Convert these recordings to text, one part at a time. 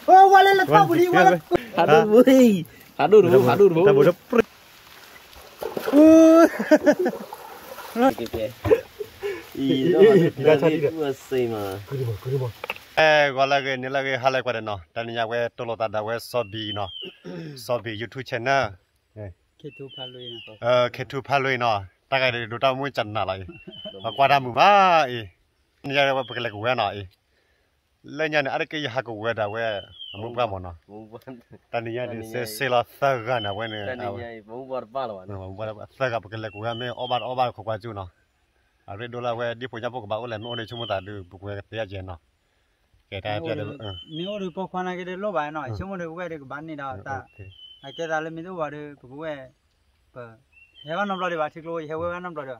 Oh, wala lang pa buli wala. Aduh, woi. Aduh. Gọi là cái này là cái hai loại quả nó, tại nhà cái tôi lo ta đã cái Sobi YouTube channel, Ketu Palui nó, ta cái đồ tao muốn chăn nào lại, qua đám mùa mà, nhà cái cái cái nó, lên nhà này ở cái hàng cái đó cái muốn bao nó, tại nhà này sẽ là thơ cái nào cái này, muốn thơ cái cái này obat không qua chú nó, ở đây đồ là cái đi phố nhà phố bảo là nó này chúng ta được cái tiền gì nó. Nếu được có khoan này cái lỗ bài nói, chúng mình được cái được bán này đó ta, cái đó là mình đâu vào được cái, hewan năm rồi đi lôi hewan năm rồi,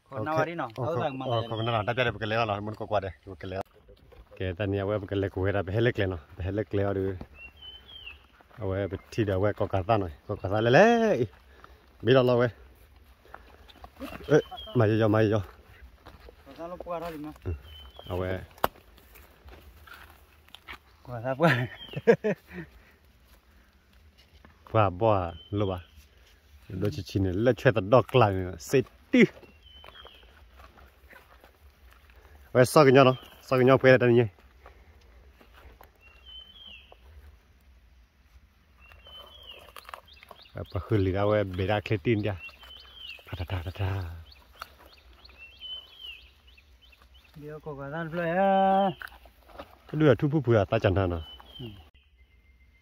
còn nào đi nó, còn nào đã biết cái lẽ nó muốn có qua đây, cái lẽ, cái ta nhà cái lẽ của cái lẽ nó, lẽ được, cái thì đó cái có cả ta lẽ, biết đâu rồi, mày cho, cái qua bỏ luôn à, đôi chỉ này là chuyện tận đọc lại sẽ đi, vậy sao cái nhau về đây nhỉ, apa khơi lì ao bể đá khé tin dia, ta, điều có cái gì vậy à? cái đứa thu phụ ta chẳng thà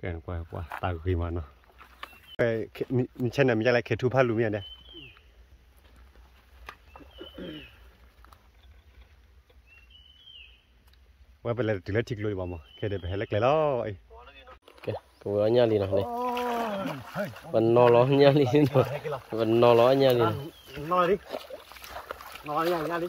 cái qua ta gửi mà nó cái mình trên này mình lại cái thu pha luôn đây qua bên này chỉ là chích lôi vào mà cái này phải lấy cái đó cái của nhà đi nào này vẫn no lo nhà đi rồi vẫn no lo nhà đi nói đi nhà đi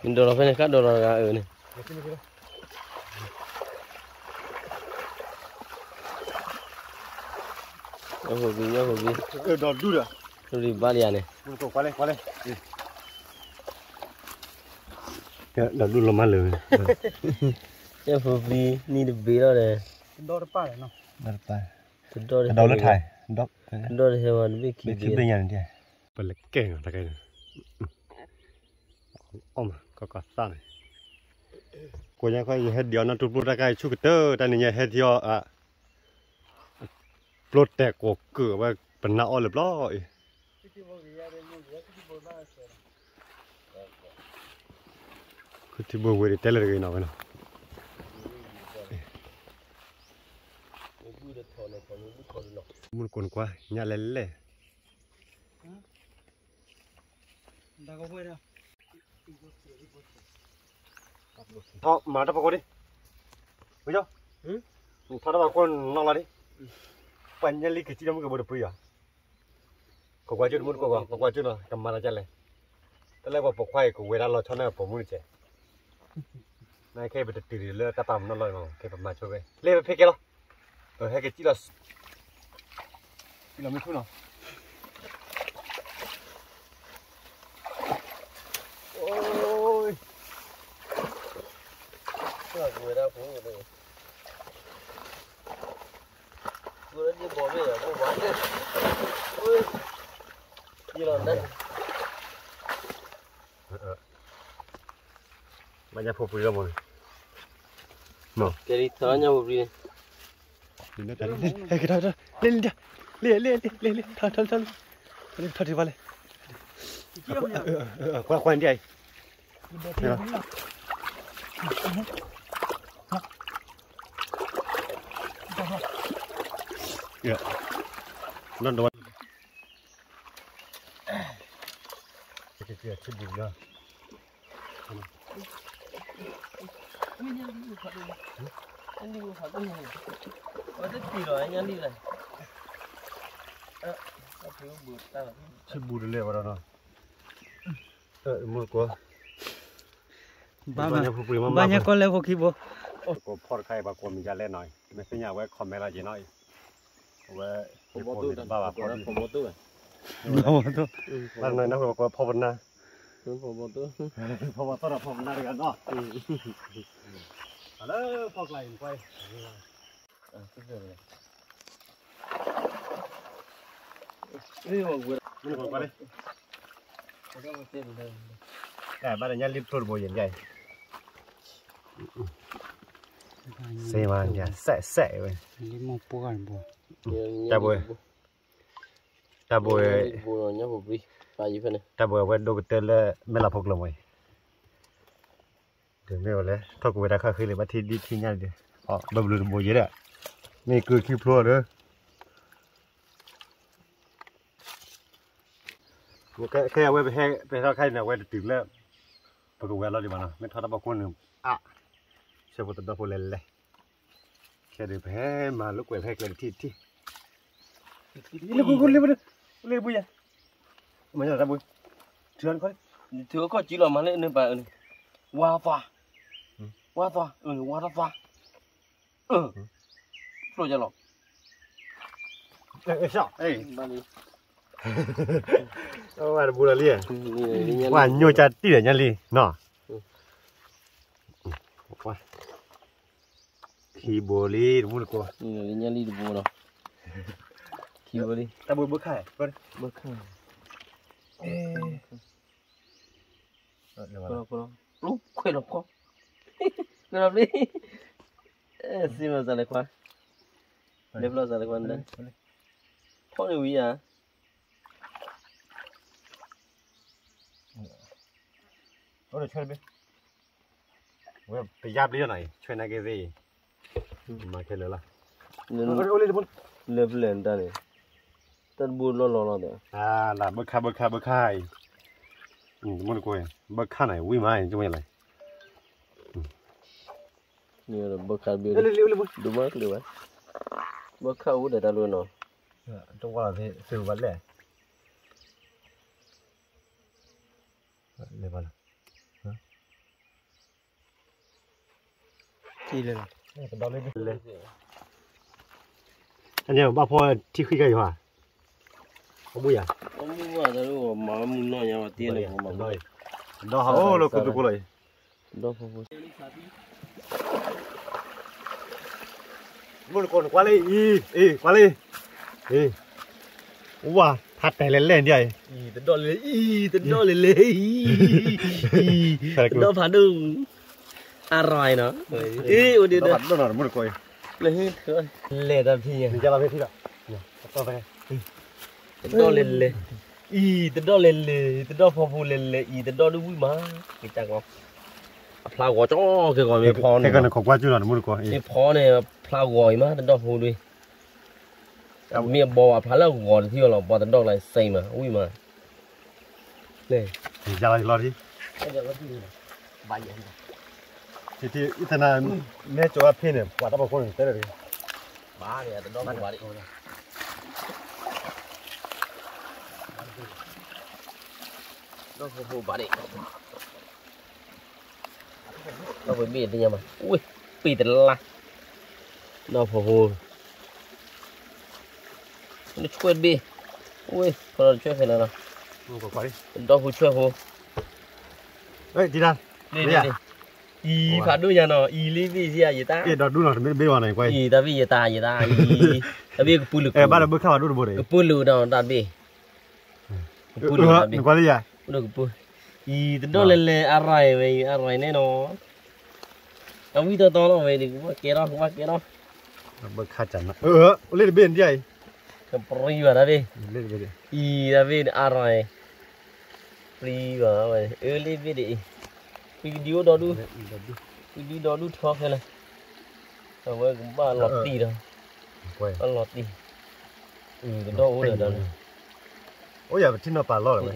mình đồ phải này cắt đồ là này hồ gì đồ đu rồi đi ba liền này qua đây đồ đu làm ăn lười cái hồ gì ni được bể đó này đồ pa này nó đồ là thải đồ là hewan bị kia bên nhà này bật lại keng à cái này có sao này cô nhà coi hết điều nó tụt ra cái chú cái tơ ta này hết điều plot tẹt của cửa và phần nọ lợp lói cứ thì bơ về để tele cái nào muốn quần qua nhà lẻ thọ mà đắp vào đi, bây giờ, thọ đắp vào con nong là đi, pan nhà li cái gì đó mới có được bây giờ, có qua chưa muốn có qua chưa nào, cầm mà ra chân này, tới lại vào bọc khoai của người ta lo cho nó bỏ mũi chè, này cái bị tự lừa ta tầm nó lòi mà cái bọc mà cho về, lấy về cái lo, hay cái gì là mấy thứ nào. người ta cũng như vậy, người ta đi bỏ về ở bộ bán đấy, ui, gì là đây, bây giờ phục vụ rồi mọi người, cái đi thở nhau đi, cái đó lên thở đi vào đây, qua đi ai. Yeah. Nó đồ. Cái chết bùn ra. anh đi vào cái này, có rất gì rồi anh đi này, chết bùn lên vào đó rồi. Mua quá. Ba nhà con leo khi bố. Có phật khai bà con mình ra lên nói, mình phải nhà với comment là gì nói, với bà phật. Lần này nó có phật na, ตัวพอบ่ตัว เพราะว่าตอนเราพอมาได้กันเนาะแล้วพอกไหลไปนี่ว่ากู มันพอไปเลย ก็ต้องเต้นเลย แต่บ้านนี้รีบตัวโบยใหญ่เซมันเนี่ยแสะเว้ย นี่มองปวดบ่ ตาบัว บัวเนี่ยผมรีไปอยู่เพื่อน ตาบัวเว้ยดูกเตอร์เลยไม่รับพกลงไว้ถึงไม่หมดเลยถ้ากูไปได้ข้าคือเลยว่าที่ดีที่นี่เลยอ๋อบำรุงโบยเลยนี่คือคิวพลัวเด้อแค่เอาไว้ไปทอดไข่เนี่ยไว้ตื่นแล้วปกติเราดีมั้งนะไม่ทอดตะบกคนหนึ่งอ่ะเชื่อว่าตัวพูดเล่นเลยแค่เดี๋ยวแพ้มาลูกเวทแพ้เกินที่เรียบบุยมันจะทำบุยเชิญเขา ถือก็จีเรามาเล่นนึงไปว่าฟ้าว่าฟ้าโปรจะหรอก ชอบเอ้ย บ้านนี้ ว่าบุรีว่าโยจะตีเดียนลีเนาะว่าคีโบลีมุลกัว นี่เนี่ยลีดูบัวเนาะคิวเลย ตาบุยบุกไข่ก็ บักข้า เดี๋ยว ก็ลูกคุยหรอกก็ก็รับเลยสิมาจะอะไรกว่าเดี๋ยวเราจะอะไรกว่านั้นพ่อหนูวิ่งโอ้เดี๋ยวช่วยไปเว้ยไปยับลีหน่อยช่วยนายเกซี่มาแค่เลยล่ะ เลิฟเล่นตาเนี่ยตัดบูรล้อเนี่ย ล่ะเบิกค่ามุลกัวเบิกค่าไหนวิ่งมาจังไม่ไร นี่เราบักข้าเบี้ย เร็ว ดูมากเลยวะบักข้าอุดได้ตลอดเนาะ ตรงว่าที่ซื้อวันแรกเลยวันละ ที่เลย นี่เป็นดอกเลยอันนี้บ้าพ่อที่ขึ้นกันอยู่อ่ะเขาบุยอ่ะ ผมว่าจะรู้มามุนน้อยยังว่าเตี้ยเลยผมมา เลยดอกเขาโอ้เราคุยกันเลย ดอกผม มุลคนกว่าเลยกว่าเลยว้าทัดแต่เล่นใหญ่ ตัดดอกเลยตัดดอกเลยดอกผ่านดึงอร่อยเนาะโอ้เดี๋ยว ดอกดอกมุลกอย เลยเละตาพี่อ่ะ นี่จะเราไปที่ละเนี่ยต่อไป ตัดดอกเลยตัดดอกเลยตัดดอกพอพูเลยตัดดอกดูวิ่งมากี่จังก็พลาวจ้อคือก่อนไม่พอ แค่กันของกว่าจุดหน่อยมุลกอย ไม่พอเนี่ยพลาวก่อยมาตัดดอกพูด้วยเมียบอกว่าพลาวก่อนที่เราบอกตัดดอกอะไรใส่มาวิ่งมาเลย จะเราที่ เดี๋ยวก็ที่ใบใหญ่ ที่อิตาลีแม่จัวพี่เนี่ยว่าต้องคนเต้เลย บ้าเนี่ยตัดดอกบ้าดิดอกพูบ้าดิดอกไปบีดได้ยังมั้ยอุ้ยปีแต่ละดอกพูนี่ช่วยบีอุ้ยพอเราช่วยใครแล้วนะ มุลกอย ดอกพูช่วยพู เฮ้ยดีนะ นี่อีขาดูยังเนาะอีลีบีเสียอยู่ตา ดอกดูหน่อยไม่ว่าไหนกอย อีตาบีอยู่ตาอีตาบีก็ปูลูก บ้านเราเบิกข้าวดูดูเลย ก็ปูลูเนาะตาบีปูลูตาบี กว่าเลยอ่ะ ปูลูกปูอีตัดดอกเลยอะไรเว้ยอะไรแน่นอนเอาวิธีต่อเนาะเว้ยดิว่าเกล้อเบิกข้าจันนะเล่นเบนใหญ่ ก็ปรีว่าตาบี เล่นเบน อีตาบีอะไรปรีว่าเว้ยเล่นบีดิปีเดียวดอดูปีเดียวดอดูทอกเลยเอาไว้กูบ้าหลอดตีเนาะ กอย บ้าหลอดตีตัดดอกโอ้เด้อ โอ้ยอย่าไปทิ้งน้ำปลาล่อเลย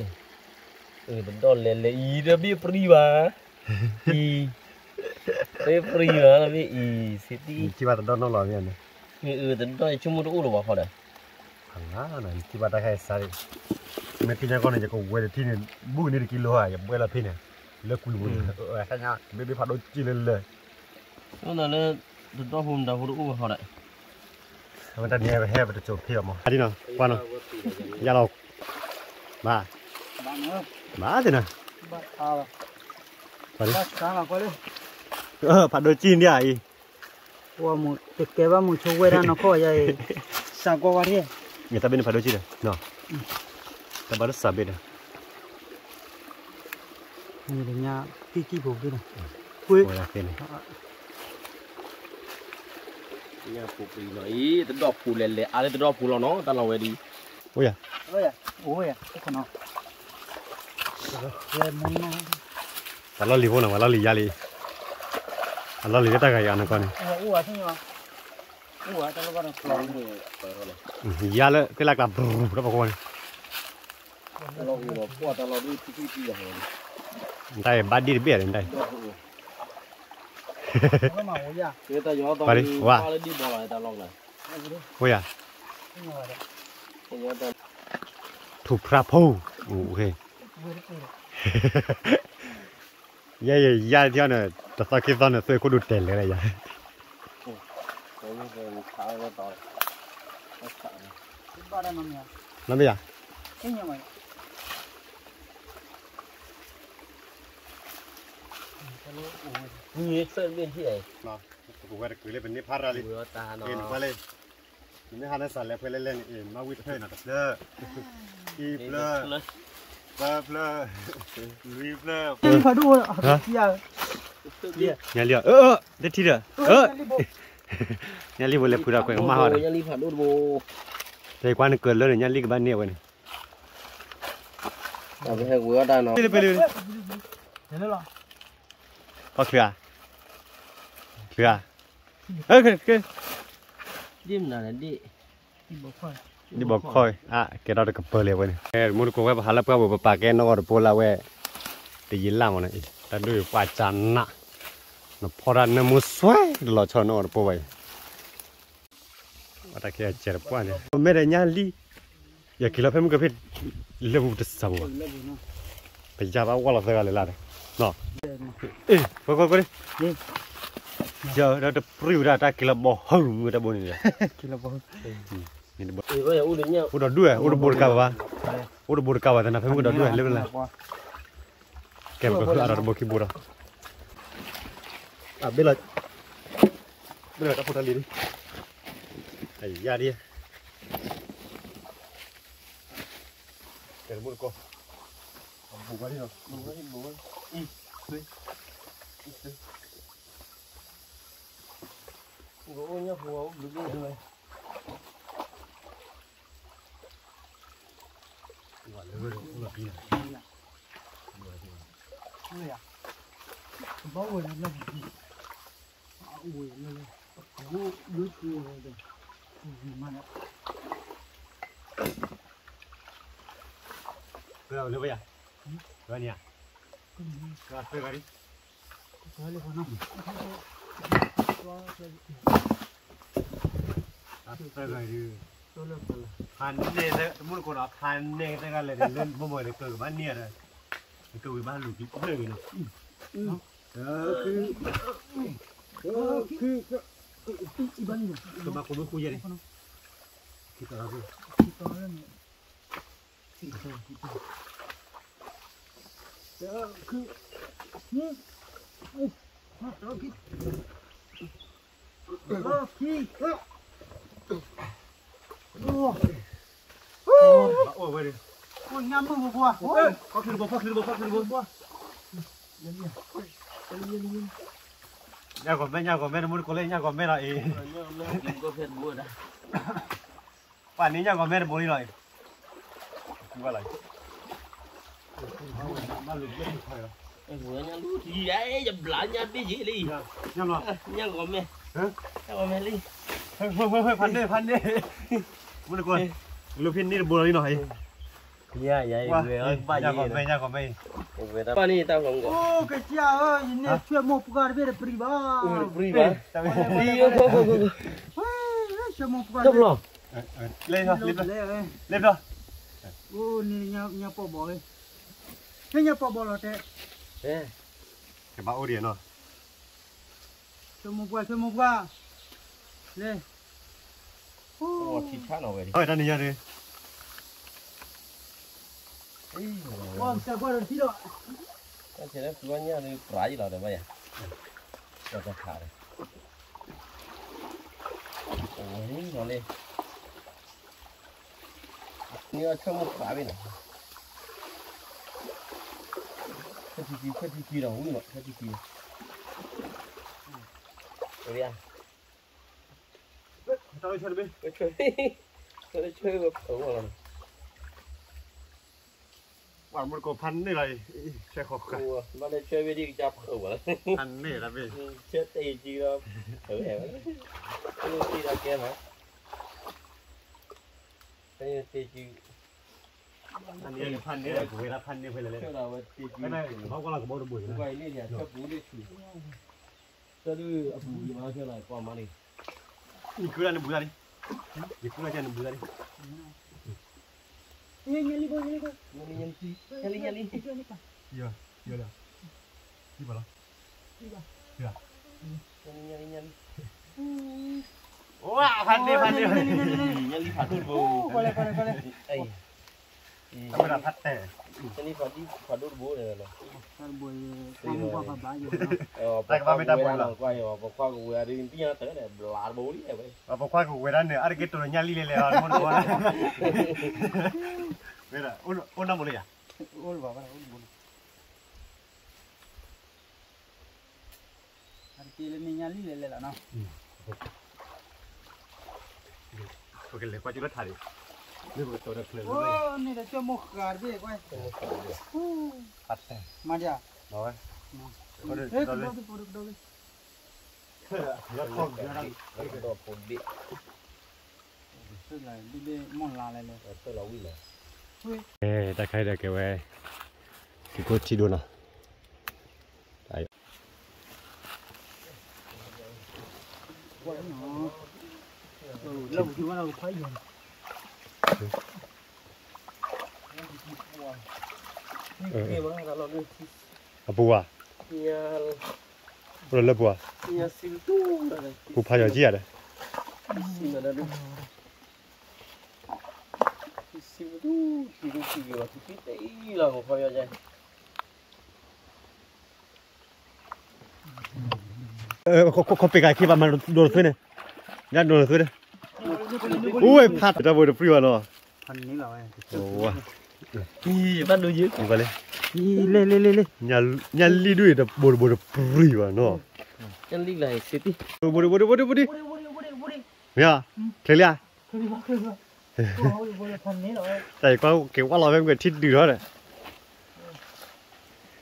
ตัดดอกเลยอีตาบีปรีว่าอีปรีว่าตาบีอีสิตี ที่บ้านต้องน้องหล่อเนี่ยนะ มีตัดดอกชั่วโมงอู้หรือว่าพอได้ หันหน้าหน่อยที่บ้านได้แค่สายเมื่อที่นั่นก็เนี่ยจะกูเวลที่เนี่ยบุ้งนี่กิโลอ่ะอย่าเวลาพี่เนี่ยเลิกคุยบุ้งแค่นี้ไม่พัดโดนจีเลย นั่นน่ะเลยตัดดอกหุ่นดาวอู้พอได้ มันจะเนี่ยไปแห่ไปจะจบพี่ออกมาอันนี้เนาะว่าเนาะอย่าเรามา บ้านเนาะ มาสินะ sáng là có đấy phạt đôi chín đi à ý qua một cái ba một số quay ra nó có vậy sao qua đi người ta bên phạt đôi chín rồi nó ta bắt sập bên này như là nhà kiki bột đây này quê là bên này nhà phụ bị nói tao đọc phụ lẹ à tao đọc phụ lo nó tao làm về đi ôi à cái con nó rồi muốn nó ta lo lì vô nào mà lo lì ya lì lo lì cái ta cái ăn con này thế nhưng mà tao lo bắt được ya le cái lạc làm đó bao con lo vừa qua tao lo đi tí rồi đây ba đi biết đây nó màu gì à cái tao nhớ tao đi qua đi bỏ lại tao lo này ôi à thủ pra phu ok ya theo này ta sao cái này tôi có đủ tiềnเลยya làm gì à như sơn bênที่ไหน nóกูว่าคือเลยเป็นนิพพานอะไร vừa ta nó เอ็นไปเลยนี่ฮานาสันแล้วเพื่อนเล่นเอ็นมาวิทย์ให้หน่อยเด้ออีเปลเปลลุยเปล cái phải đua à nhà liều để thi được nhà liều vừa phụ đạo quậy mà hỏi nhà li phản đốt vô đây quan cờ lớn nhà liều cái ban nhiều vậy này tao phải vừa ta nó đi đi có khía cái đêm nào đi đi bỏ khơi cái đó được cặp bờ liều vậy này muốn cô cái hạt cái bộ cái nó còn bò vậy để dính làm này ta đuổi qua chăn nè nó phò ra nó mua xoay lò cho nó bò vậy ta kia chơi quá này mấy đại nhà li giờ khi là phải muốn cái level được sao bây giờ bao qua là phải là đấy nó coi đi giờ đã được priu ra ta kia là bò hông người ta bò này kia là bò bây giờ u đến nhau udah dua udah berkawa udah berkawa dan apa yang udah dua level lah kem ke arah boki bura bela tak putar diri ya dia termul ko buka dia buka nya phù được rồi bao người làm ui lên vô đứa kia rồi mà nó Rồi bây giờ. Rồi nè. Rồi đi. Rồi lên nó. Rồi đi. Phan này đấy, muốn con nó phan này cái là lên bố mồi để cử bán nia rồi. Cử bán lụt cái này này. Coba aku buku jadi. Kita lagi. Kita lagi. Ôi nhắm mưa qua. Có khử bò. Nhà còn bên muốn có lên nhà còn bên lại. Có phết bùa đã. Quản lý nhà còn bên bố đi rồi. Qua lại. Em vừa nhà lú thì ấy dầm lại nhà đi gì đi. Nhầm rồi. Nhà còn mẹ. Nhà còn mẹ đi. Hơi phán đi. Muốn được con. Lũ phiên đi bùa đi rồi. Dạ vậy về ơi ba gì. Nhà còn bên. Về ta. Ba ni tao không có. Ô cái chia ơi, này chuyện một cái về priva. Priva. Đi không. Chuyện một cái. Chấp lo. Lên thôi, lên thôi. Ô nhà po boy. Cái nhà po boy là thế. Thế. Cái bão điện rồi. Chuyện một cái. Lên. Ô thịt khác nào vậy đi. Ơi ra đi ra đi. Ôi, sao qua rồi tí rồi. thế là cứ nhá đi trái gì là được vậy à cho ta thả đây ôi nó lên như trong một trái bên này cái gì đâu cũng được cái gì rồi đi ăn tao chơi đi chơi chơi vào khẩu rồi quả một cổพันนี่เลยใช่ขอกัน mà đây chơi với đi chọc khẩu rồi พันนี่ละเว้ย chết thì chi đâu thử hẻm chi ra kia mà cái thì chi อันนี้พันนี่แหละกูเวลาพันนี่เพิ่นเลย cái nào mà chi chi ไม่เขากำลังบ่ได้บุยนะ vậy nên là cho bú đi thử cho đi bú gì mà chơi lại qua mà đi นี่คืออันบุยนี่นี่คืออันบุยนี่ Nyali boy, nyali boy. nyali Iya, iya dah. Di mana? Ya. nyali Wah, pandai. nyali phadul bu Boleh. ai Kamu dapat teh. nyali phadul bu này là Sar boy, kamu apa baju? tak pamit apa lah quay vào qua của đi tí tới này là bố đi vậy Apa kuah ku wedan ni, ada gitu nyali lele mon kuah. Weda, una boleh ya? Ul baba, ul bol. Arti le nyali le la na. Porque le kuah juga thari. Ni bu to da khle. Oh, ni dah cuma khar be koi. Pat teh. Maja. Rồi. Kode Eh, dole. dole. Ya khom ya dang. đó phun đi Thế là đi món la le. tôi là uy là Eh, ta khai da ke we. Ki ko chi do na. Ai. Quay nó. Lâu thì bắt đầu khoái rồi. kia mà là lo đi Abu ah. kia Ora lebu ah. kia sim tu là Ku pha ya ji ya de. sim là đúng sim tu thì là cái tí là một phải vậy Ko pe kai ki ba ma do thwe ne. Ya do thwe de. Ui, pat da bo de free wa lo. Phần ní bảo ấy. Oh. thì bắt đầu dưới Ni ba le. Le. Nya li du de bo free wa no. chân đi này xí tí Bo di. Ya. Khle ya. Phần ní rồi. Tại qua kiểu qua lo em cái thịt đứa đấy.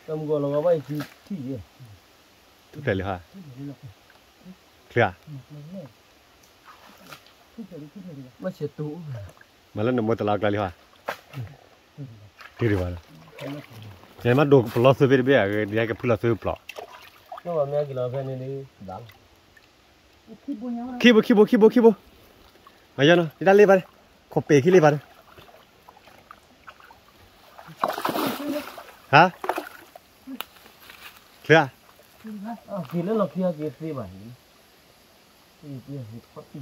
cầm gọi là nó bay thì gì Tout à l'heure. Khle. mà chết tụ Mà lần một tala khle ha. Kiri wala. Nhà mà đồ plus về bây giờ dia cái plus về plus. nhưng mà mẹ cái là phải nên đi đắng Kibo. Ayo no, kita lebar. Kopi ki lebar. Ha? Khle. thì nó là kia đi bảy thì kia thì thoát gì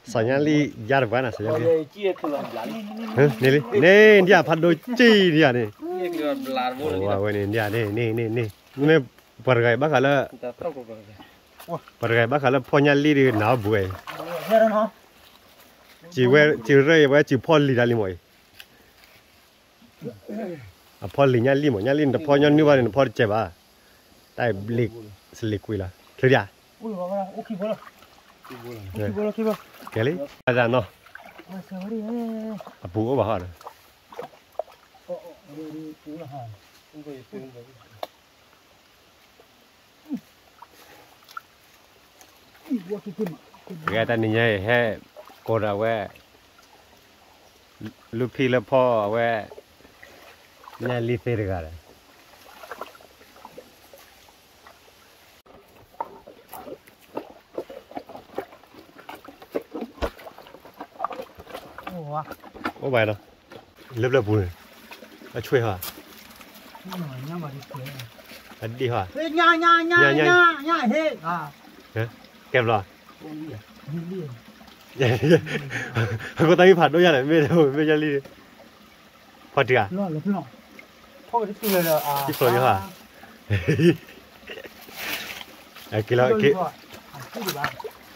Sayali jar bana sayali. đây chia cái là lá Nili. Ne dia phado chi dia ni. chia cái là lá vô là Wah, ini dia ni. Ini pergai bakal ta tao có cái pergai bakal ponyali di na buai. Ra đó nó. Chỉ rơi chỉ pol li dali moi. A pol li nyali mo nyali nda ponyon ni ba ni pol che ba. Tai blik slik kuila. Kria. Ui baba, ok bola. Kali. Ada no. Ah, sorry. Abu ba ha. Đi cú là hả? không phải phương vậy Cái ta ni nhai he ko ra we. Lupi la po we. Nyali te ga. Ủa, Ô bài đâu? Lớp bùn. Nó chui hả? nhưng mà đi chơi. Anh đi hả? Ê, nha, hết. À, Kẹp rồi. đi đi. Có tay phạt đôi nhà này mê đâu, mê nhà đi. พอเดือ ล้อเลยพี่น้องพ่อที่เลยอ่ะ ที่โปรยค่ะไอ้กิโลกิ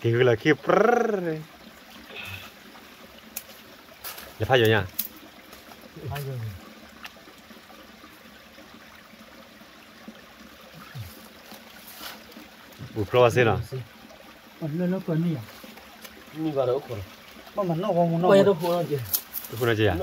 กิโลกิปรจะพายอยู่ยังบุพรวสินะ เลยเปิดนี่อ่ะ นี่ว่าเราคน มันนอกของมันนอก ไม่ต้องพูดอะไร บุพรวสิอ่ะ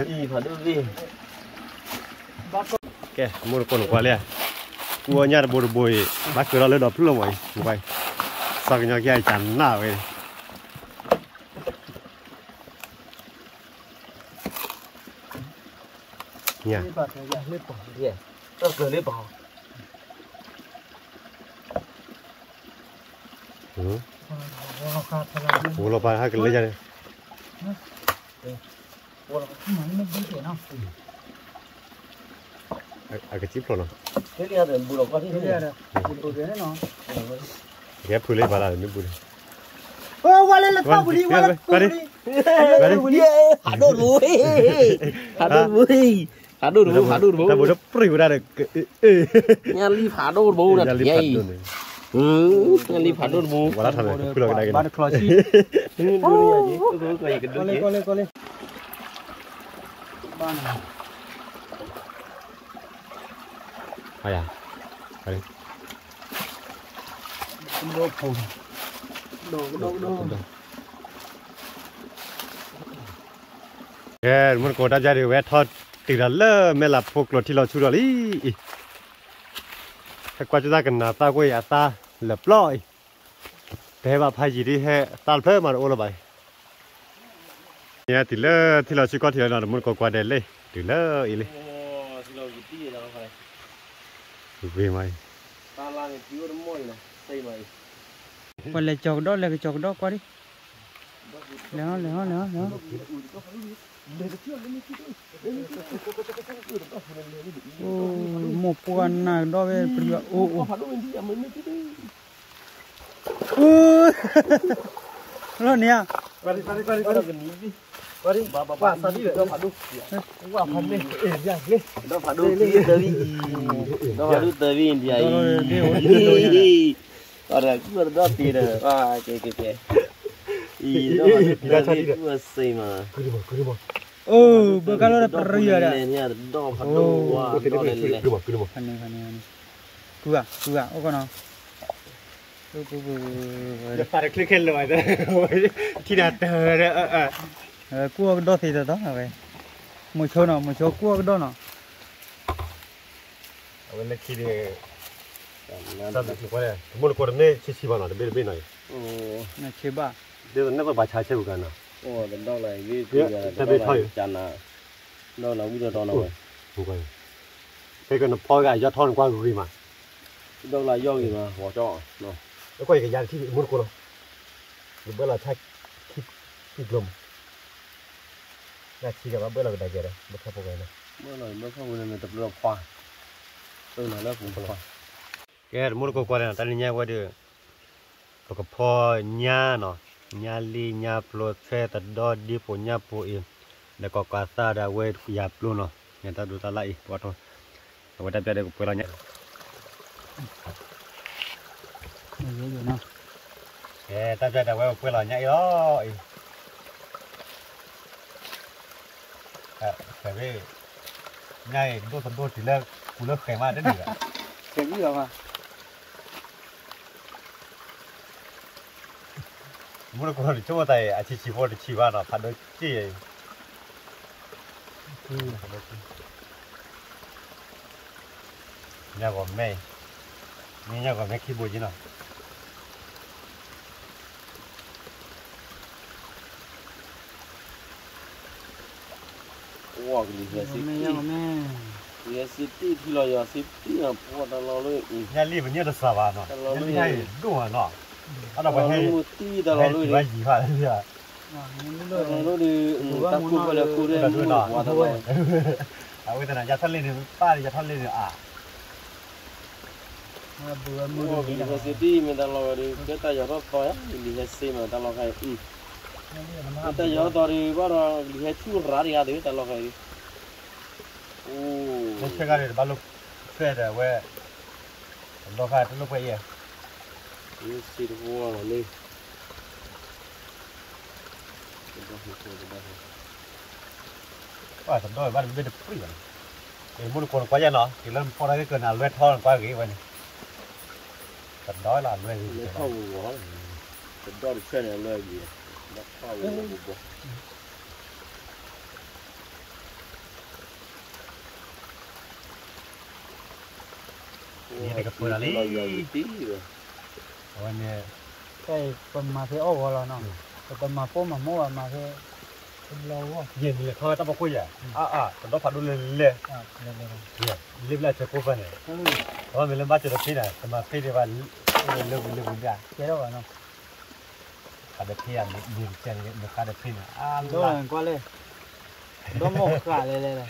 อีผ่านดูดิ แกมุดคนกว่าเลยกูว่าเนี่ยบุญบุยบักเกอร์เลยดอกพลุ่มไว้ไปสักอย่างแกจันหน้าเว้ยเนี่ย นี่ปะเนี่ยเล็บปะ เดี๋ยวต้องเกิดเลยเปล่า โอ้ ราคาเท่าไหร่ โหเราไปหากันเลยจ้ะ มันไม่ดีเนาะ ไอ้กระจิบหรอเนาะ เฮ้ยเนี่ยเดี๋ยวบุรุษก็ที่ เดี๋ นี่ ยวเดี๋ยวบุญเดี๋ยวเนาะ แกพูดเลยบาลาไม่บุญ วันเลยละบุรีวันบุรี บุรีหาดูบุยหาดูบุยหาดูบุหาดูบุ แต่บุญปริวได้เลย งานรีบหาดูบุนะยัยงานรีบหาดูบุ วันละทำไมพูดเราได้กัน บ้านคลอชี นี่ดูนี่ยัยดูก็ยังกันดู ก็เลยบ้าน อะไรอ่ะอะไร โดนผมโดน แกมันก็ได้ใจดีแวะทอดติดแล้วเลิกไม่หลับพวกรถที่เราชูดลี่ถ้ากว่าจะได้กันนะตาก็อย่าตาหลับลอยแต่ว่าพายจีดีแห่ตาเพิ่มมาโอ้ละไปเนี่ยติดเลิกที่เราชูก็ที่เรามันก็กว่าเด่นเลยติดเลิกอีเลย โอ้ที่เราอยู่ที่เราไป เวียไหม ตาลาเนี่ยผิวมันมวยนะใส่ไหม วันเลยจอกดอกเลยจอกดอกกว่าดิแล้วโอ้หมกปวนน่ะดอกเว้ยเปรี้ยวโอ้แล้วเนี่ย Pari kan ni. Pari bapa sadi dah padu. Wah padu ya ni. Dah padu tevi. Dah padu tevi dia. Orang tu dah tira. Wah ke. Ih dah padu tevi tu asai mah. Oh, kalau ada pria dah. Ni ada dah padu. Wah dah lele. Hani. Gua, oh kono. Giờ phải click lên rồi đó. Thì đã tờ đó. Cua đó thì đó vậy. Một số cua đó nào. Ở bên kia thì sao được quá đây. Muốn có này chỉ vào nào bên này. Này chế ba. Đây là nó phải trái chế của nào. Ồ, đến đâu này cái chăn à. Đâu là bây giờ đó nào. Không phải. Cái con nó phơi cái cho thon qua người mà. Đâu là do gì mà bỏ cho nó. Nó quay cái dànที่มุดกูเนาะเบื่อละทักคิดลมน่าคิดกับว่าเบื่อละได้เจอเลยบ่ทับบ่กันนะ Mới không nên tập luyện khoa. Tôi nói là cũng khoa. แกมุดกูกว่าน่ะตอนนี้ว่าเด้อก็พอญาเนาะญาลีญาโปรเซตดอดีโปญาโปเอแล้วก็กาซาดาเวยาโปรเนาะเนี่ยตาดูตาไล่ปอดเอาไว้ได้เด้กูเปล่าเนี่ย Vậy nó. Ta chơi đã quay quay lại nhảy đó. Phải về nhảy đôi phần đôi chỉ là cú lớp khỏe mà đến được. Cái gì đâu mà. Muốn là con để cho tay à chỉ vô để chỉ vào nó phản đối chi. Nhà của mẹ. Nhà của mẹ khi bùi chứ nào. Wow, cái gì city thì là giờ city à, qua đó rồi. Nhà li vẫn như là sao vào nó. Nhà li hay đúng rồi nó. Nó phải hay. City đó Hay rồi. gì vậy gì vậy. nó đi ta cua vào là cua đây mua quả tao rồi bây giờ là giá thắt lên thì ba thì giá thắt lên thì bữa mua cái gì đi mình ta lo đi cái ta giờ nó to á đi hết xem mà ta lo cái ta giờ to đi bắt đầu đi hết chua rã đi à đi ta lo cái nó chơi cái này bao lúc phê rồi về lo cái lúc về gì ini sih gua nih tầm đó bắt bên được phỉ thì muốn còn quá gian nó thì lên phò cái cơn nào luyện thon qua cái vậy tầm đó là luyện gì không quá tầm đó được chơi này luyện gì nó không quáนี่ก็เปิดอะไรวันนี้ cái phần mà phải ổ vào là nó cái phần mà phố mà mua mà phải lâu quá เย็นเลยเขาต้องมาคุยอ่ะตอนนั้นผ่านดูเลยเลยรีบเลยจะพูดไปเนี่ยเพราะมันเริ่มบ้าจุดที่ไหนแต่มาพี่เดี๋ยววันเลิกจ้ะ cái đó là nó ขาดพี่อ่ะยืนเจนเนี่ยขาดพี่เนี่ยđó là qua lên đó một cả lên lên này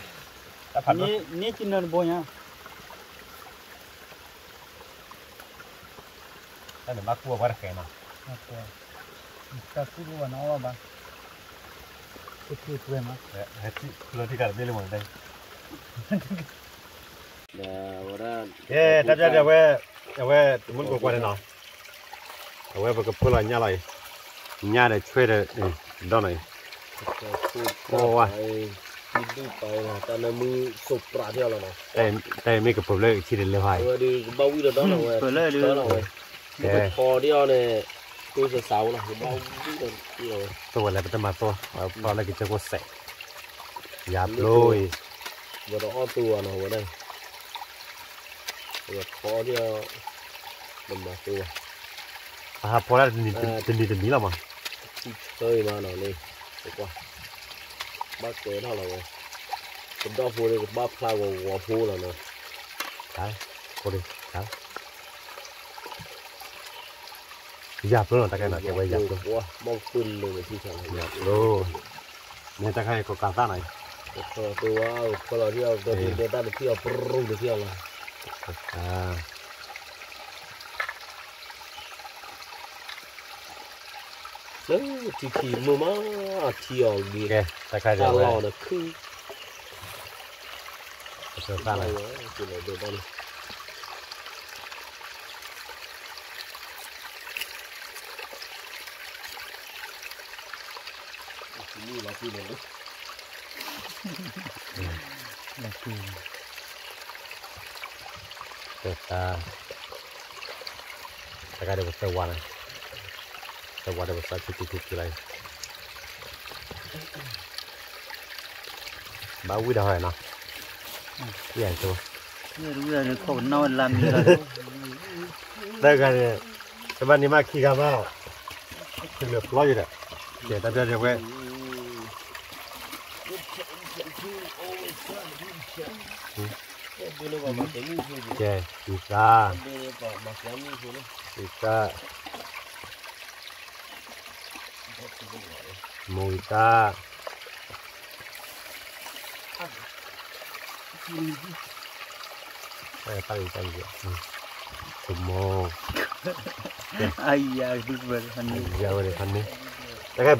ní chín lần bôi nhá นั่นเดี๋ยวมากลัวว่าจะแข็งเนาะ cái thứ của nó là bạn cái thứ của nó เฮ้ยเราที่การไม่รู้เหมือนกัน เอ๊ะถ้าจะเอาไว้มุนกว่าๆเนาะเอาไว้กับพวกเราเนี่ยอะไรเนี่ยได้ช่วยได้ดอนไหนโอ้ว่ะ điไปนะแต่ในมือสุปราเที่ยวแล้วเนาะแต่ไม่กับผมเลยที่เดินเลยไป đi bao nhiêu đó là rồi đó là rồi cái kho đi này tôi sẽ sáu này bao nhiêu rồi ตัวอะไรเป็นมาตัวเอาพอแล้วกินจะก็เสะหยาบเลย vừa đó tua nào ở đây vừa kho đi mình mà tua พอแล้วจะมีแล้วมั้ง chơi mà nào đi được qua bác kế nào là rồi cái đó phô đây bác pha vào phô là nó ใช่โคตรใช่หยาบเลยตะแกน่ะแกไว้หยาบเลย ว้าบ้องขึ้นเลยที่ฉัน หยาบเลยเนี่ยตะแกก็การซ่าไหน ตัวคนเราเที่ยวตัวที่เดินเที่ยวปรุงเที่ยวละแล้วที่มือมาเที่ยวดี แกตะแกจะ ตา ไว้ เราเนี่ยคือ เสื้อซ่าไหน คือเราเดินได้นี่เราที่ไหน là kỳ เสื้อซ่าตะแกเดี๋ยวเสื้อวันเสื้อวันเดี๋ยวใส่ชุดอะไรบ้าวิ่งได้เนาะใหญ่ตัว bây giờ khẩu nào làm gì là ได้กันเนี่ยแต่บ้านนี้มาขี้กันมาคือเหลือปล่อยอยู่เลยเดี๋ยวตาเดี๋ยวเว้ยแกอีกาโมยตาตั้งใจเยอะสมอง ai ya được vậy anhยาวเลยคันนี้แต่แค่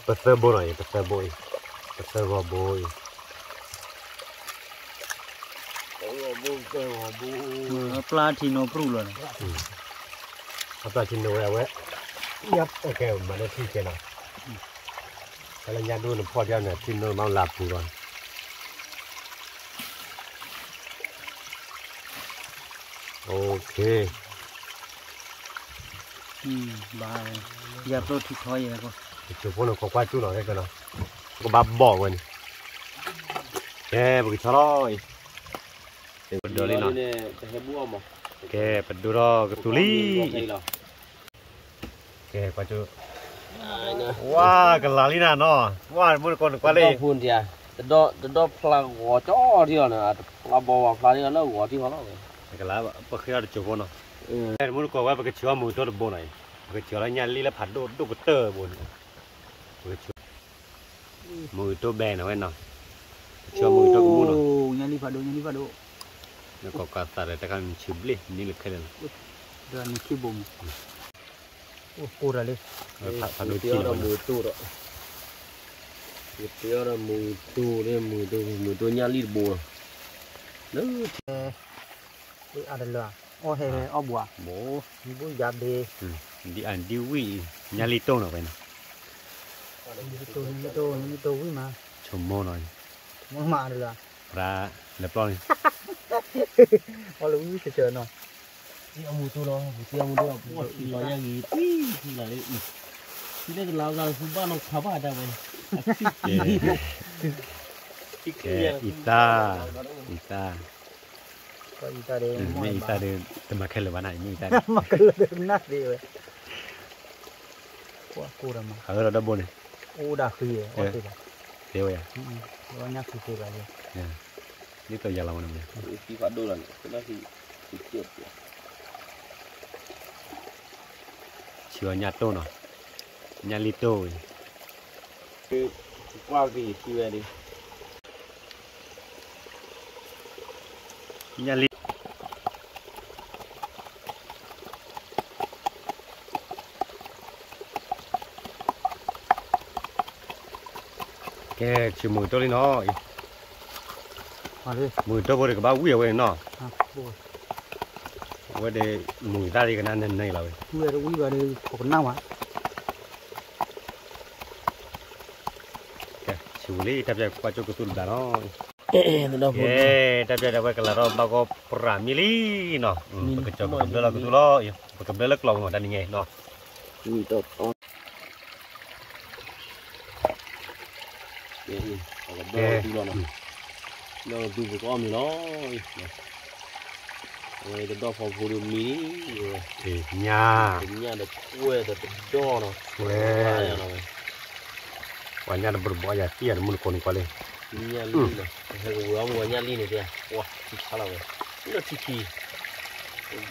เปิดเซอร์โบหน่อยเปิดเซอร์โบยเปิดเซอร์โบย pla thì nó pru rồi เอาตัวชินโนเอาไว้ยับโอเคมาได้ที่เจนะแต่ละยาดูหนึ่งพอเดียวเนี่ยชินโนมาหลับปูก่อนโอเค bà giờ tôi thì thôi vậy cô จุดพวกนั้นก็กว้าจุดหน่อยกันเนาะก็บับบอกวันแกบุกชะลอยเดี๋ยวดูเลยเนาะแกไปดูรอกระตุลีแกกว่าจุว้ากันลาลีน่าเนาะว่าบุญคนกว่าเลย พูนเดียแต่ดอพลังหัวจ้อที่เราเนี่ยเราบอกว่าพลังเราหัวที่เขาเราเลย กันแล้วปะคือเราจุกเนาะแต่บุญก็ว่าไปเชื่อมือตัวบุญไหนไปเชื่อแล้วยันลีแล้วผัดดูกระเตอร์บุญ mùi tô bè nào em nào cho mùi tô cũng muốn nyali padu nó có cả tare ta kan chibli ni le kelen dan ki bom pura le padu ti ra mùi tu đó ti ra mùi tu nyali bùa đó ada la o he o bua bố bu ya de di an di wi nyali to nào vậy nào ni to wi ma chom mo nói mo ma la ra le plon o lu wi se che no ti mùi tu đó ti mùi tu đó ti lo ya gì ti là đấy ti đây là su ba nó khá ba da vậy ita ko ita de me ita de temakele bana ni ita makal de nak de we ko pura ma kalau ada bon o da khi o te ba dewa ya o nya khi te ba le ya ni to jalan mana ya ti phát đô là cái thì chết chiwa nyato no nyalito qua gì chi về đi nyali cái chiều mùi tôi đi nó mùi tôi vừa được bao nhiêu vậy nó vừa để mùi ta đi cái nan này rồi vừa được quý vào đi có nào mà cái chiều lý tập ra qua chỗ cái tụi đó nó tập ra qua cái là nó bao gồm pramili nó cái chỗ cái đó là cái tụi đó cái đó là cái lòng nó đang nghe nó nó tu phải có mình nó rồi cái đó phòng phụ được mí thì nhà được quê được đó nó quê wanya ada berbuaya sih ada mun koni kali nhà ly này hay là uống nhà ly này kìa wow chị sao rồi nó chị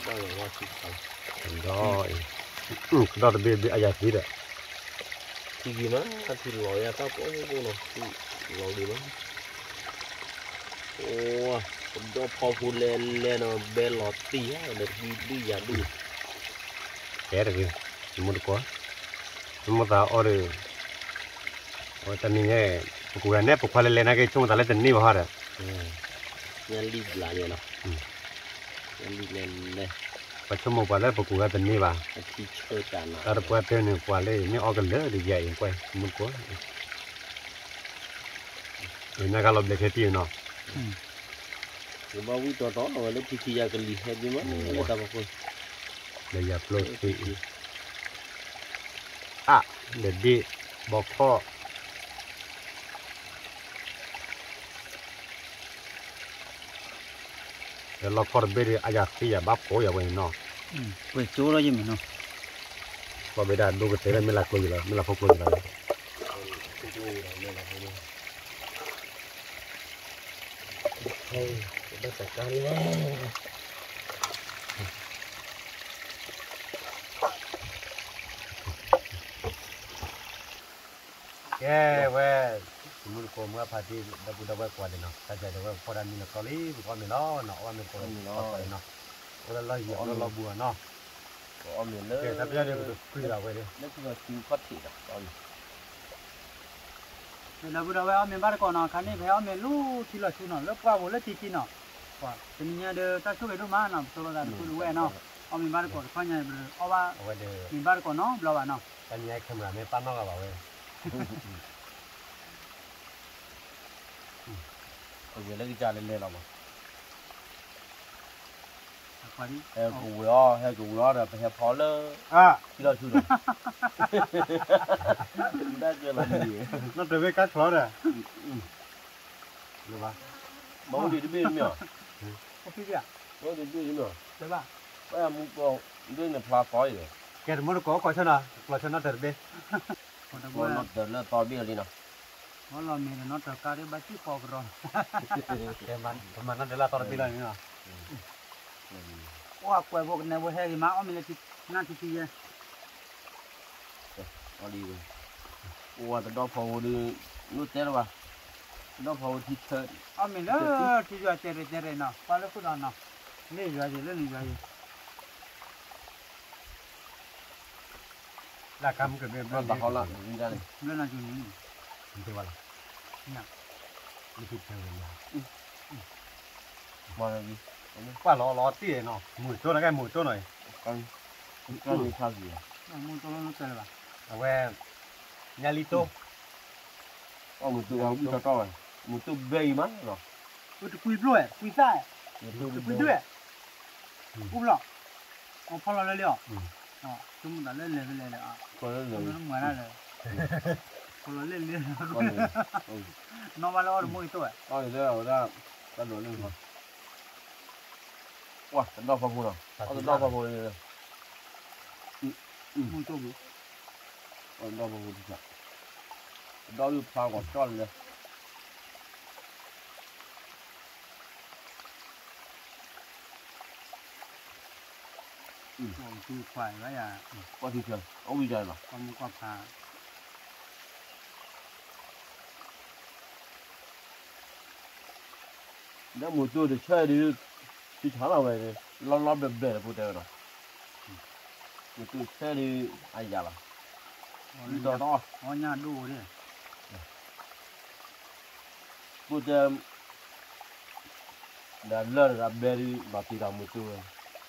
đang là hoa chị sao đó đó bị ayat gì đó chị gì mà chị lòi à tao có cái nó lòi gì mà wow đó phòng phụ lên nó bé lọt tí á được đi giả đi cái đó kìa mun có mun ta order tani nghe cuộc này cuộc qua lên cái chúng ta lấy tani vào hả nhà ly là như nào nhà ly lên đây và chúng một qua lấy cuộc qua tani vào chị chơi cả nào ta được qua tên này qua lấy những organ lớn thì dạy quay muốn có người ta kalau beli kheti nó rồi bao nhiêu trò đó rồi lấy chị ra cái lì hết chứ mà người ta bảo để nhập lô thị à để đi bọc kho để lo kho để đi ayat thì ya bắp cổ ya vậy nó quay chỗ đó gì mà nó và bây giờ đồ cái thế này mới là coi rồi mới là phục rồi hey kita sekali nih yeah well muốn có mua phải đi đâu qua đây nó ta chạy đâu qua đây mình có lý qua mình nó qua mình có nó nó lo gì nó lo bùa nó có miền nữa cái ta bây giờ được quy là vậy đi nó cũng là chịu phát triển đó là bữa đó mình bắt con nó khán này phải mình lu thì là chú nó lớp qua một lớp tí nó quả thì mình đưa ta số về đâu mà nó tôi là tôi đuổi nó mình bắt con khoan nhà ở ba mình bắt con nó lâu nó cái nhà camera mình bắt nó là bảo vậy bây giờ lấy cái cha lên nào mà qua đi hay củ đó là phải phó lơ à cái đó chưa được đã chưa làm gì nó từ với cá phở rồi được ba bóng đi bên miệng có cái gì à bóng đi bên miệng đấy ba bây giờ mua con bên này pha phó rồi cái muốn có coi cho nào coi cho nó từ bên con nó từ nó to biết đi nào nó là mình nó từ cá đấy ba chiếc phò rồi cái mà nó để là to bên này nữa wow quay bộ này bộ hay thì má mình là thịt nát thịt gì nó đi rồi 哇，这老婆的，弄对了吧？老婆提车， ở mình đó thì giờ chơi nào qua lúc đó nào lấy giờ gì lấy giờ gì là cam cái bên 那打好了，人家的， lên là chuyện gì thế vào nha nó thịt theo rồi 妈的， qua lò tía nó mùi chỗ này cái mùi chỗ này 刚没差距， mua tôi nó chơi là à que nhà lito 我们都讲不着着，我们都背嘛，是吧？ tôi quy đuôi quy sai 我都 quy đuôi cũng lọ ông phong lên liều chúng mình đã lên à 个人 nó 人， ngoài ra rồi phong lên 个人，嗯， nó vào đó mua tôi 哦，你这我这，咱罗人嘛，哇，这老婆婆了，哦，这老婆婆的， mua tôi bị 哦，老婆婆的家，老有爬过照了， tôi khỏe vậy à 我提车，我回家了， còn một quả phà 那我做的车的，去长了呗的，老白白的不得了，我做车的，哎呀了，你找到。 ở nhà đủ đi 不得，那热的白的把地上没做，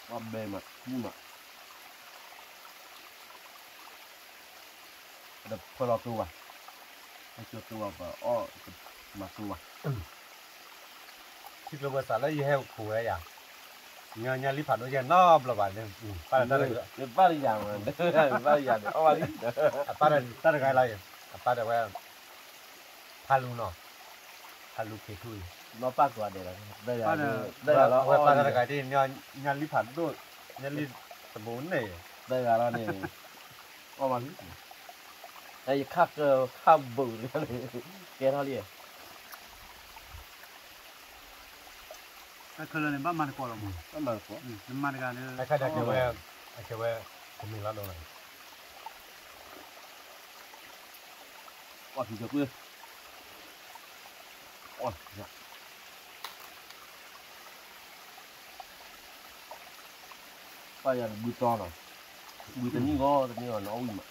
把白嘛，木嘛，那破了做啊，那就做啊吧，哦，嘛做啊， thịt lô xả lấy heo khủ ấy à nhà lý phạt đôi chân nó là bạn nên phải là ta được 你把你养了，你把你养的，哦，你， ta được cái này ta được cái palu nó palu kê thui 那八卦的了，对呀， đây là nó ta được 对 cái đi nhà lý phạt đôi nhà lý tập bốn này 呀，那呢，哦嘛，哎，看个看不了嘞，给他哩， cái khơi lên bắt mặt quả rồi 那蛮好， mặt gà nữa cái khai cái về của mình là đồ này 我提车贵，哦，呀。 bây giờ bùi to rồi bùi tự nhiên có tự nhiên là nó ui mà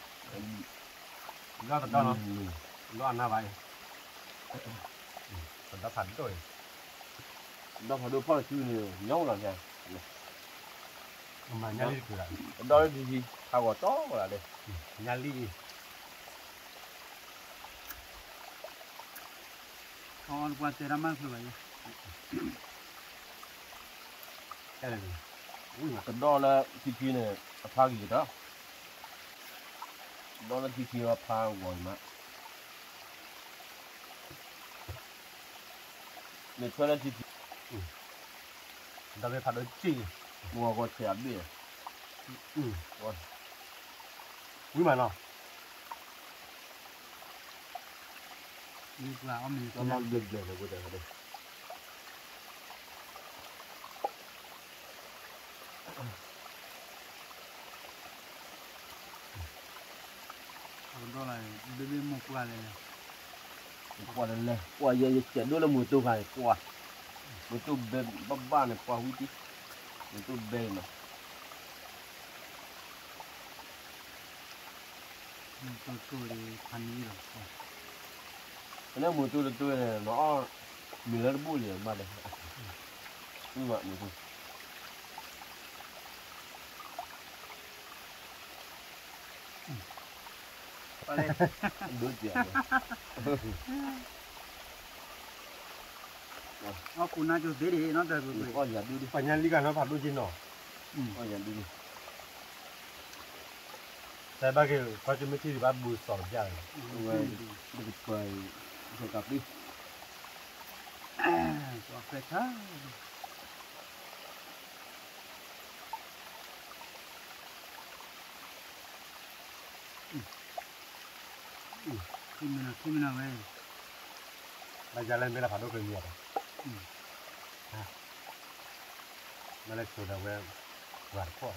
nó thật đó nó ăn nào vậy còn ta phản rồi nó phải đưa phao chữ nhiều nhau là kìa mà nhà lý cứ lại đó là gì thao quả chó là đây nhà lý còn qua tiền làm ăn rồi vậy cái này ui cái đó là chi này phao gì đó đó là chi là phao gọi mà này thuê là chi ta về phản đối chi mua có chén bia quý mà nó đi qua ông mình nó làm được rồi bây giờ đây đó là bên một quả này qua đây này qua giờ chén đó là mùi tôm này qua mùi tôm bên bắp ba này qua hút đi mùi tôm bên mà tôi đi ăn gì rồi nếu mùi tôi này nó mì nó bùi liền mà đây như vậy mùi tôi đối chuyện nó cũng nói cho thế đi nó được rồi con nhà đi đi phải nhà lý cả nó phản đối chi nó con nhà đi đi tại ba cái có chuyện mấy chi thì ba bùi sỏi ra rồi được cười rồi cặp đi cho phép thế khi mình nào vậy là giờ lên mới là phản đối nhiều mà lại sửa đầu về vạt quá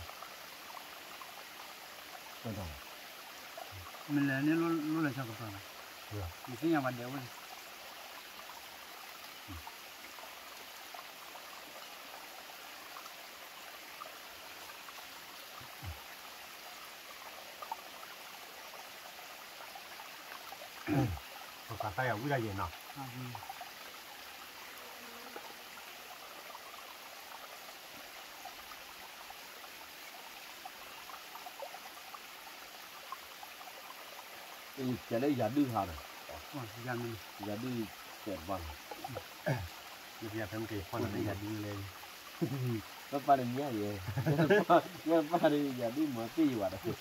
rồi mình là nên luôn luôn là sao cái phần mình xin nhà bạn đều rồi cả tay ở cái đây gì nào cái đấy giá đưa hả này giờ mình giá đưa chẹt vàng bây giờ thêm cái con này giờ đi lên các bạn đừng nhớ gì các bạn đi giá đưa mà phi vào đấy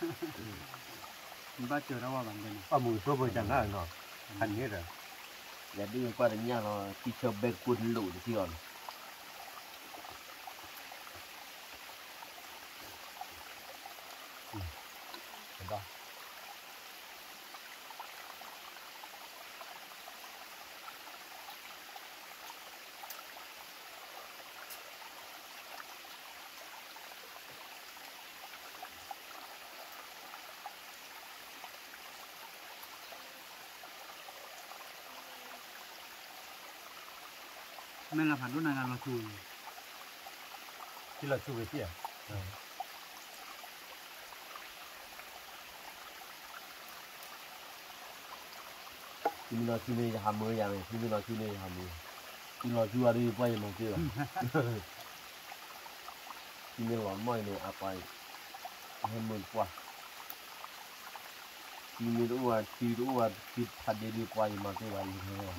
mình bắt chờ đâu mà bạn đây mùi số bây giờ nó nó thành như rồi giá đưa các bạn nhớ là khi cho bé cuốn lụi thì còn đó mình là phản đối này là chủ chỉ là chú về kia thì mình nói chuyện này ham mới vậy thì mình nói chuyện này ham mới thì nói chuyện ở đây quay mà kia thì mình nói mọi người à quay ham mới quá thì mình đúng là thì thật đi quay mà kia vậy thôi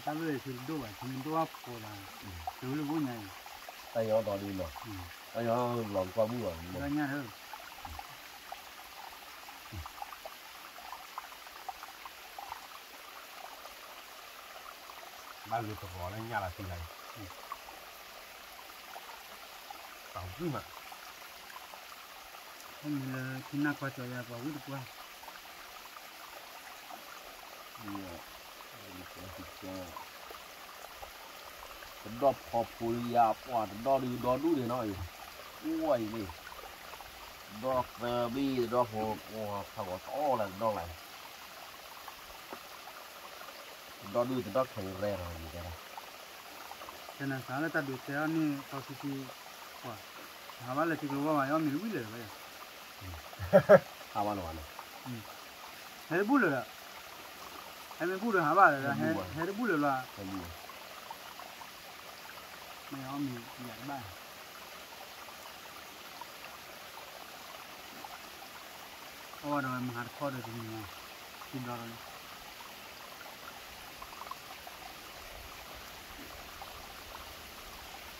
ta về thì đâu vậy thì mình đâu áp của là từ lúc này tay nó đỏ đi mà tay nó lỏng qua mũi rồi ra nhà hơn ba lượt có lên nhà là gì này tao gì mà mình là khi nào qua chơi vào cái được qua đo phò phùi à quả đo đu để nói ui đi đo bi đo hồ thằng to là đo lại đo đu thì đo thành rè rồi gì đó cho nên sáng nay ta được cái này có cái quả hả là chỉ có vào mà mình biết rồi vậy hả bạn nói hết bút rồi em bút rồi hả bạn là hết bút rồi là mày mình giải bài rồi em hạt kho được thì mình tìm đó rồi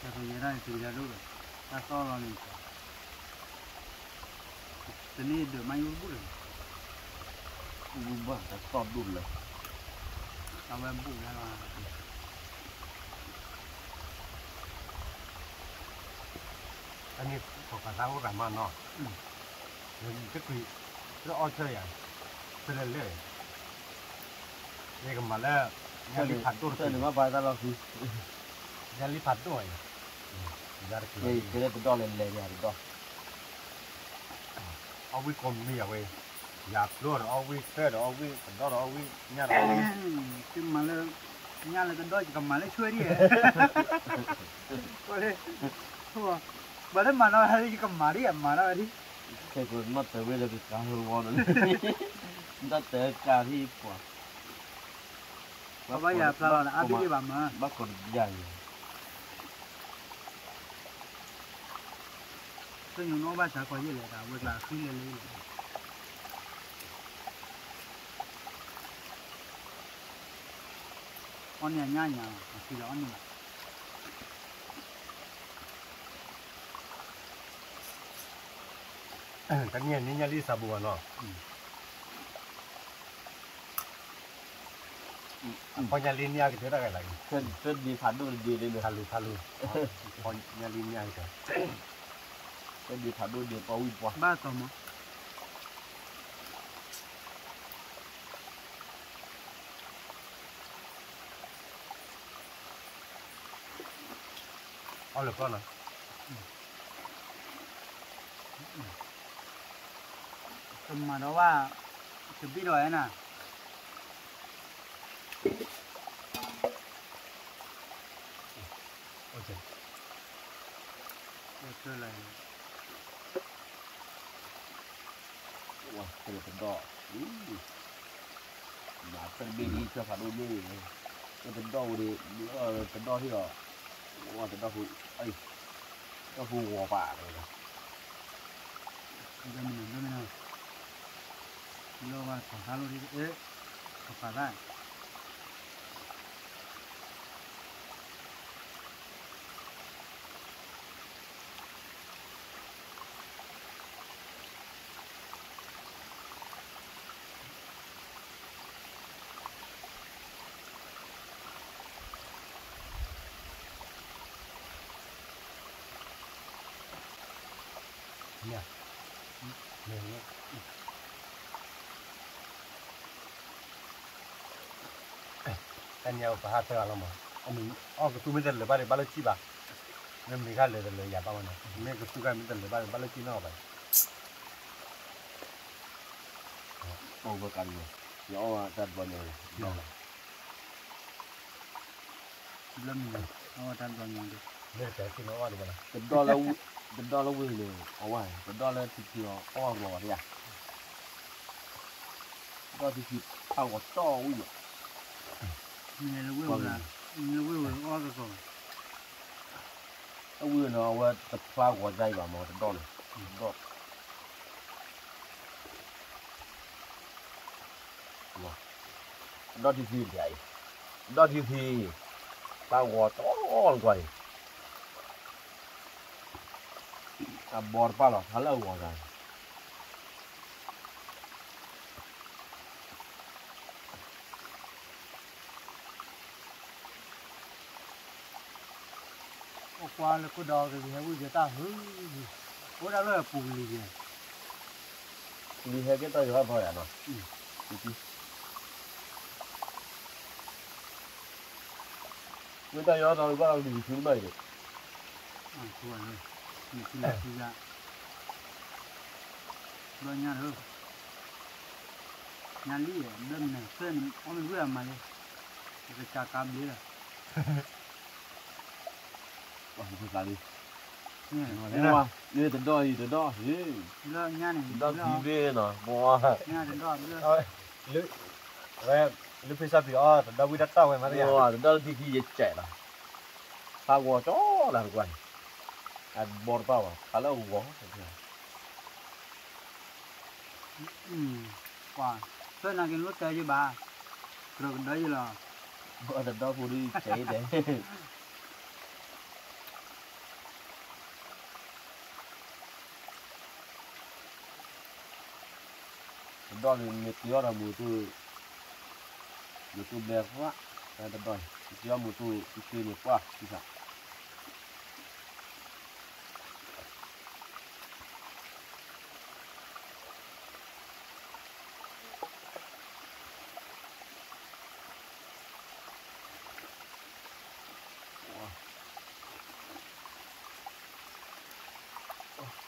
ta phải nhớ ra thì ra đâu rồi ta so vào mình cái này được mấy bút rồi bút ta so đun rồi tao em bút ra là anh ấy có cả rau cả mà nó cái quỷ nó ăn chơi à chơi lên lên đây cái mà là nhà đi phạt tôi chơi đừng có bài ta lo gì nhà đi phạt tôi ra cái này tôi đo lên lên nhà tôiเอาวิคมมีอะไรอยากรู้เอาวิเสื้อเอาวิđóเอาวิเนี่ยเอาวิ chứ mà là nhà là cái đôi chỉ cầm mà lấy chuối đi coi đi thua bà đấy mà nó hay cầm mà đi mà nó đi cái của mất tới bây giờ cái cá hư ngon rồi đã tới cá thì quả bây giờ là ăn cái gì bà mà bác còn dài tôi nhớ nó ba chả có gìเลยcả việc là khi lên lên con nhà nhà nhà thì đó nhưng tất nhiên những nhà đi sạp bùa nó con nhà liên nhà cái thứ đó cái này chân đi phản đôi đi lên được thà lù con nhà liên nhà cái chân đi phản đôi được bao nhiêu quả ba tầm mà ăn được con à tầm mà đó ba chụp đi rồi nè ok chơi lại wow cái này đỏ mà phân biệt đi cho phải đôi đi cái đỏ đi cái đỏ thì là wow cái đỏ hụi ấy cái hụi hoa bả rồi bây giờ mình nào lo vào khoảng hai lô đi ế phải ra nha nhiều anh nhau phải hát theo làm mà ông mình cái tôi mới được lấy bao nhiêu chi bà nên mình khai lấy giả bao nhiêu nên cái tôi khai mới được lấy bao nhiêu chi nào vậy ông vừa cắn rồi nhỏ mà thật vào nhiều lâm rồi nó tan vào nhau đi nên cái thì nó vào được nào cái đỏ là vui rồi ở ngoài cái đỏ là thịt nó ở ngoài đi à đỏ thịt ăn có to vui rồi nghe nó vui là o cái còn nó vui nóว่าtập pha của dây vào mà cái đỏ này đỏ đỏ thịt vậy đỏ thịt pha của to quay à bò pha là khá là ngon rồi qua là có đò cái gì bây giờ ta hứ có đã là bùn gì vậy đi hết cái tay hơi phải à nó người ta nhớ tao bắt đầu đi xuống đây rồi thôi rồi mình xin lại ra rồi nhà thôi nhà lý đâm này sơn ông vừa mà đi cái trà cam lý là không phải đi nè như từ đó lo nhà này đó đi về nó mua nhà đến đó thôi lưỡi về lưỡi phía sau thì đâu bị đắt tao vậy mà đấy mua từ đó thì khi chạy là pha qua chó là quay à bò tao khá là uống wow sơn là cái lúc chơi với bà rồi đấy là bò từ đó phụ đi chạy đấy đó thì một tí là một tu bẹt quá cái đó rồi tí một tu tí một quá thì sao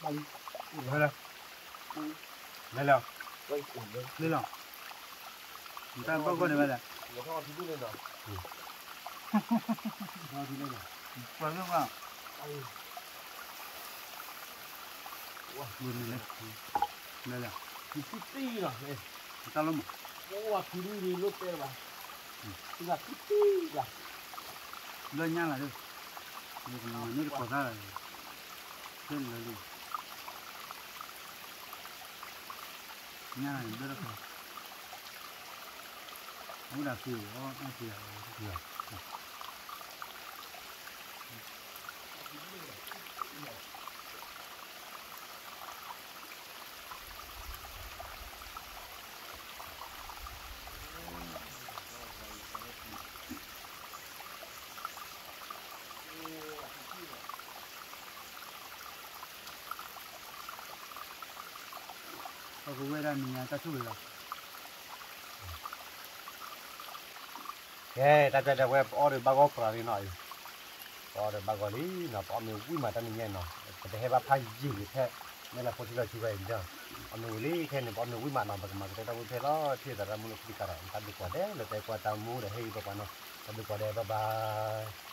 lên lên lên lên lên nào người ta có con này vậy là người ta thì lên rồi nó thì lên rồi vào nước vào luôn lên lên là thì tí rồi người ta lắm wow thì đi lúc kia mà là tí là lên nha là được nước có ra là lên là đi nha này rất là khó không đạt gì ăn gì nhiều cũng quay ra mình ta chụp được ta chơi được web order bago pra đi nói order bago đi nó có mình vui mà ta mình nghe nó cái hệ ba phai gì thế nên là có chỉ là chú về chứ anh nuôi lý khen này bọn nuôi mà nó mà cái tao muốn thế đó thì là ra muốn đi cả rồi tao đi qua đấy là tại qua tao mua để hay vào nó tao đi qua đây ba ba